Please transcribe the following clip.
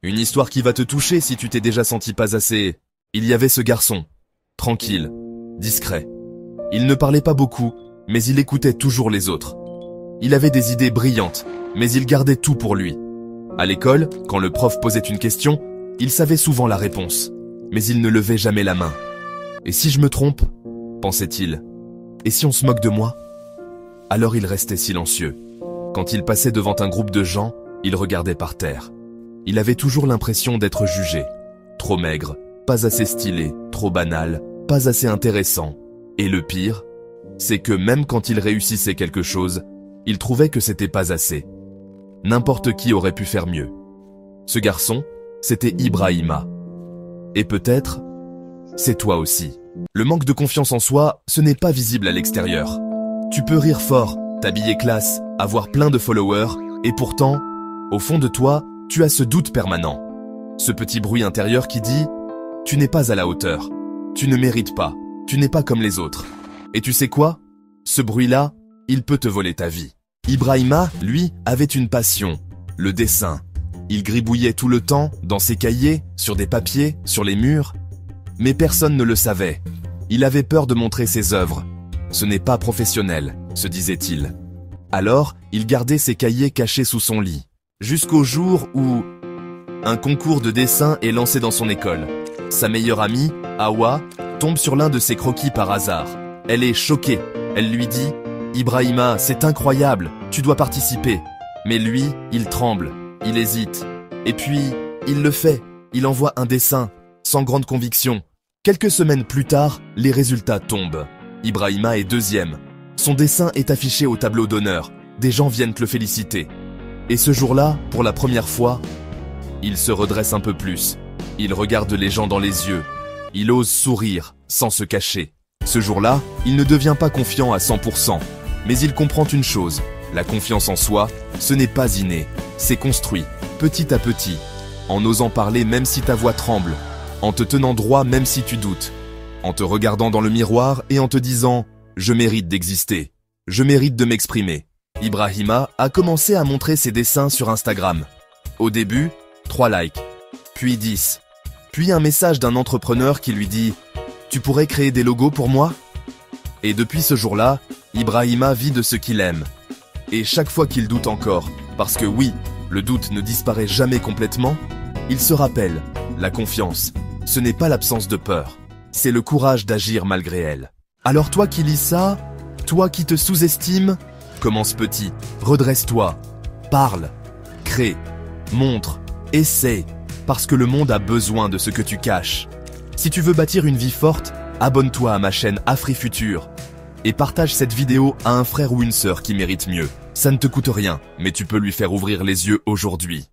Une histoire qui va te toucher si tu t'es déjà senti pas assez. Il y avait ce garçon, tranquille, discret. Il ne parlait pas beaucoup, mais il écoutait toujours les autres. Il avait des idées brillantes, mais il gardait tout pour lui. À l'école, quand le prof posait une question, il savait souvent la réponse, mais il ne levait jamais la main. Et si je me trompe, pensait-il, et si on se moque de moi? Alors il restait silencieux. Quand il passait devant un groupe de gens, il regardait par terre. Il avait toujours l'impression d'être jugé. Trop maigre, pas assez stylé, trop banal, pas assez intéressant. Et le pire, c'est que même quand il réussissait quelque chose, il trouvait que c'était pas assez. N'importe qui aurait pu faire mieux. Ce garçon, c'était Ibrahima. Et peut-être, c'est toi aussi. Le manque de confiance en soi, ce n'est pas visible à l'extérieur. Tu peux rire fort, t'habiller classe, avoir plein de followers, et pourtant, au fond de toi, tu as ce doute permanent. Ce petit bruit intérieur qui dit « Tu n'es pas à la hauteur, tu ne mérites pas, tu n'es pas comme les autres. » Et tu sais quoi? Ce bruit-là, il peut te voler ta vie. Ibrahima, lui, avait une passion, le dessin. Il gribouillait tout le temps, dans ses cahiers, sur des papiers, sur les murs. Mais personne ne le savait. Il avait peur de montrer ses œuvres. Ce n'est pas professionnel, se disait-il. Alors, il gardait ses cahiers cachés sous son lit. Jusqu'au jour où un concours de dessin est lancé dans son école. Sa meilleure amie, Hawa, tombe sur l'un de ses croquis par hasard. Elle est choquée. Elle lui dit « Ibrahima, c'est incroyable, tu dois participer. » Mais lui, il tremble, il hésite. Et puis, il le fait. Il envoie un dessin, sans grande conviction. Quelques semaines plus tard, les résultats tombent. Ibrahima est deuxième. Son dessin est affiché au tableau d'honneur. Des gens viennent le féliciter. Et ce jour-là, pour la première fois, il se redresse un peu plus. Il regarde les gens dans les yeux. Il ose sourire, sans se cacher. Ce jour-là, il ne devient pas confiant à 100%. Mais il comprend une chose, la confiance en soi, ce n'est pas inné. C'est construit, petit à petit, en osant parler même si ta voix tremble, en te tenant droit même si tu doutes, en te regardant dans le miroir et en te disant « Je mérite d'exister, je mérite de m'exprimer ». Ibrahima a commencé à montrer ses dessins sur Instagram. Au début, 3 likes, puis 10, puis un message d'un entrepreneur qui lui dit « Tu pourrais créer des logos pour moi ?» Et depuis ce jour-là, Ibrahima vit de ce qu'il aime. Et chaque fois qu'il doute encore, parce que oui, le doute ne disparaît jamais complètement, il se rappelle, la confiance, ce n'est pas l'absence de peur, c'est le courage d'agir malgré elle. Alors toi qui lis ça, toi qui te sous-estimes, commence petit, redresse-toi, parle, crée, montre, essaie, parce que le monde a besoin de ce que tu caches. Si tu veux bâtir une vie forte, abonne-toi à ma chaîne AfriFutur et partage cette vidéo à un frère ou une sœur qui mérite mieux. Ça ne te coûte rien, mais tu peux lui faire ouvrir les yeux aujourd'hui.